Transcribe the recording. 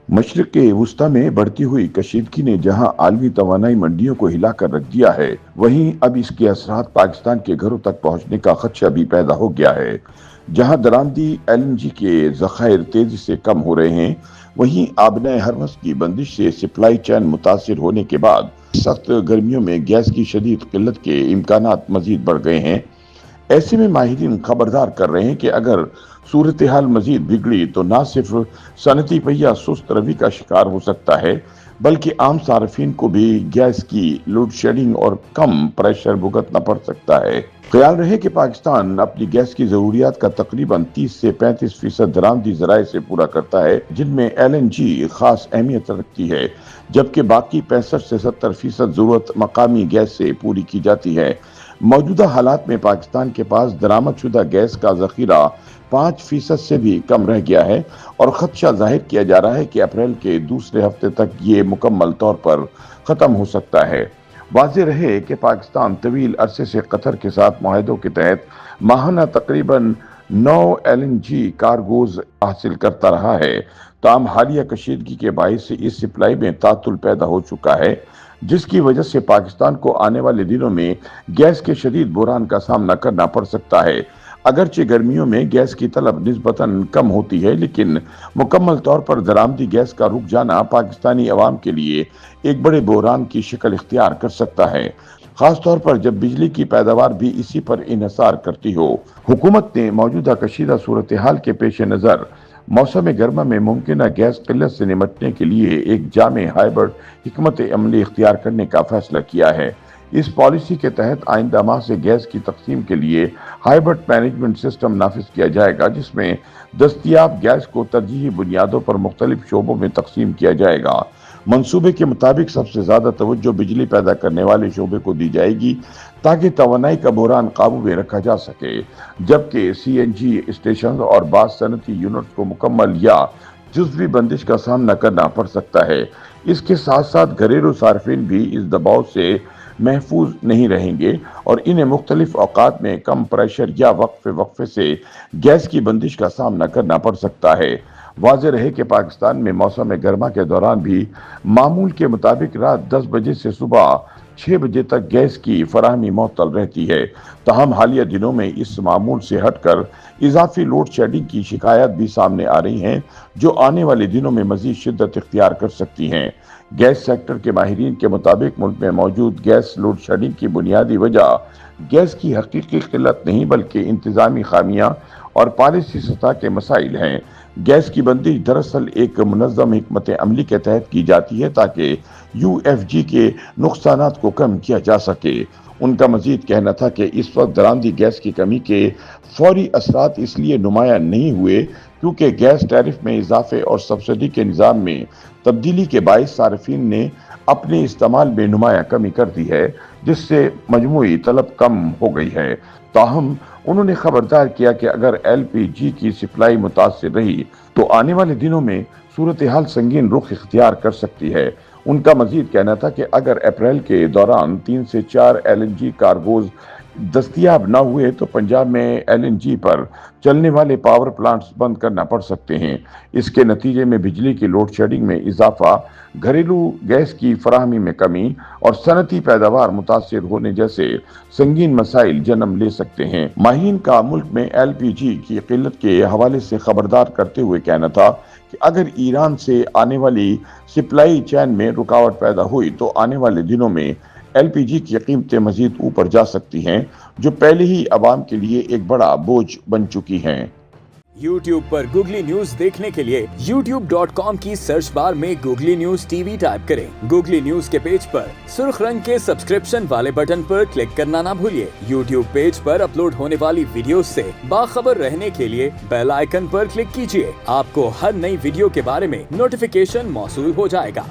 मशरिक़ वुस्ता में बढ़ती हुई कशीदगी ने जहां आलमी तवानाई मंडियों को हिला कर रख दिया है, वहीं अब इसके असरात पाकिस्तान के घरों तक पहुंचने का खदशा भी पैदा हो गया है। जहां दरामदी LNG के ज़खायर तेजी से कम हो रहे हैं, वहीं आबनाए हरमस की बंदिश से सप्लाई चेन मुतासिर होने के बाद सख्त गर्मियों में गैस की शदीद किल्लत के इम्कानात मजीद बढ़ गए हैं। ऐसे में माहिरीन खबरदार कर रहे हैं कि अगर सूरत हाल मजीद बिगड़ी तो न सिर्फ सनती पहिया सुस्त रवि का शिकार हो सकता है, बल्कि आम सार्फिन को भी गैस की लोड शेडिंग और कम प्रेशर भुगतना पड़ सकता है। ख्याल रहे कि पाकिस्तान अपनी गैस की जरूरियात का तकरीबन 30 से 35% दरामदी जराए से पूरा करता है, जिनमें LNG खास अहमियत रखती है, जबकि बाकी 65 से 70% जरूरत मकामी गैस से पूरी की जाती है। मौजूदा हालात में पाकिस्तान के पास दरामदशुदा गैस का जखीरा 5% से भी कम रह गया है और खदशा जाहिर किया जा रहा है कि अप्रैल के दूसरे हफ्ते तक ये मुकम्मल तौर पर ख़त्म हो सकता है। वाज़ेह रहे कि पाकिस्तान तवील अरसे से कतर के साथ मुआहदों के तहत माहाना तकरीबन 9 LNG कार्गोज हासिल करता रहा है। ताम हालिया कशीदगी के बाइस से इस सप्लाई में तातुल पैदा हो चुका है, जिसकी वजह से पाकिस्तान को आने वाले दिनों में गैस के शदीद बुहरान का सामना करना पड़ सकता है। अगरचे गर्मियों में गैस की तलब निस्बतन कम होती है, लेकिन मुकम्मल तौर पर दरामदी गैस का रुक जाना पाकिस्तानी अवाम के लिए एक बड़े बुहरान की शक्ल इख्तियार कर सकता है, खास तौर पर जब बिजली की पैदावार भी इसी पर इन्हसार करती हो। हुकूमत ने मौजूदा कशीदा सूरत हाल के पेश नज़र मौसम गर्मा में मुमकिन गैस किल्लत से निमटने के लिए एक जामे हाइब्रिड हिकमत अमली इख्तियार करने का फैसला किया है। इस पॉलिसी के तहत आइंदा माह से गैस की तकसीम के लिए हाइब्रिड मैनेजमेंट सिस्टम नाफिज किया जाएगा, जिसमें दस्तयाब गैस को तरजीही बुनियादों पर मुख्तलिफ शोबों में तकसीम किया जाएगा। मंसूबे के मुताबिक सबसे ज्यादा तवज्जो बिजली पैदा करने वाले शोबे को दी जाएगी ताकि तवानाई का बुहरान काबू में रखा जा सके, जबकि CNG स्टेशन और बाज़ सनती यूनिट्स को मुकम्मल या जुज़वी बंदिश का सामना करना पड़ सकता है। इसके साथ साथ घरेलू सार्फिन भी इस दबाव से महफूज नहीं रहेंगे और इन्हें मुख्तलिफ औकात में कम प्रेशर या वक्फे से गैस की बंदिश का सामना करना पड़ सकता है। वाज़ेह रहे कि पाकिस्तान में मौसम गर्मा के दौरान भी मामूल के मुताबिक रात 10 बजे से सुबह 6 बजे तक गैस की फराहमी मुअत्तल रहती है। तहम हालिया दिनों में इस मामूल से हटकर इजाफी लोड शेडिंग की शिकायत भी सामने आ रही हैं, जो आने वाले दिनों में मजीद शिद्दत इख्तियार कर सकती हैं। गैस सेक्टर के माहिरीन के मुताबिक मुल्क में मौजूद गैस लोड शेडिंग की बुनियादी वजह गैस की हकीकी किल्लत नहीं, बल्कि इंतजामी खामियां और पॉलिसी सतह के मसाइल हैं। गैस की बंदिश दरअसल एक मुनज़्ज़म हिकमत अमली के तहत की जाती है ताकि UFG के नुकसानात को कम किया जा सके। उनका मजीद कहना था कि इस वक्त दरामदी गैस की कमी के फौरी असरात इसलिए नुमाया नहीं हुए क्योंकि गैस टैरिफ में इजाफे और सब्सिडी के निज़ाम में तब्दीली के बाइस सार्फिन ने अपने इस्तेमाल में नुमाया कमी कर दी है, जिससे मजमूई तलब कम हो गई है। ताहम उन्होंने खबरदार किया कि अगर LPG की सप्लाई मुतासिर रही तो आने वाले दिनों में सूरत हाल संगीन रुख इख्तियार कर सकती है। उनका मजीद कहना था कि अगर अप्रैल के दौरान 3 से 4 LNG कार्गोज दस्तयाब न हुए तो पंजाब में LNG पर चलने वाले पावर प्लांट्स बंद करना पड़ सकते हैं। इसके नतीजे में बिजली की लोड शेडिंग में इजाफा, घरेलू गैस की फराहमी में कमी और सनती पैदावार मुतासिर होने जैसे संगीन मसाइल जन्म ले सकते हैं। माहिरीन का मुल्क में LPG की किल्लत के हवाले से खबरदार करते हुए कहना था कि अगर ईरान से आने वाली सप्लाई चैन में रुकावट पैदा हुई तो आने वाले दिनों में LPG की कीमतें मजीद ऊपर जा सकती हैं, जो पहले ही अवाम के लिए एक बड़ा बोझ बन चुकी हैं। YouTube पर गूगली न्यूज देखने के लिए youtube.com की सर्च बार में गूगली न्यूज TV टाइप करें। गूगली न्यूज के पेज पर सुर्ख रंग के सब्सक्रिप्शन वाले बटन पर क्लिक करना ना भूलिए। YouTube पेज पर अपलोड होने वाली वीडियोस से बाखबर रहने के लिए बेल आइकन पर क्लिक कीजिए। आपको हर नई वीडियो के बारे में नोटिफिकेशन मौसूल हो जाएगा।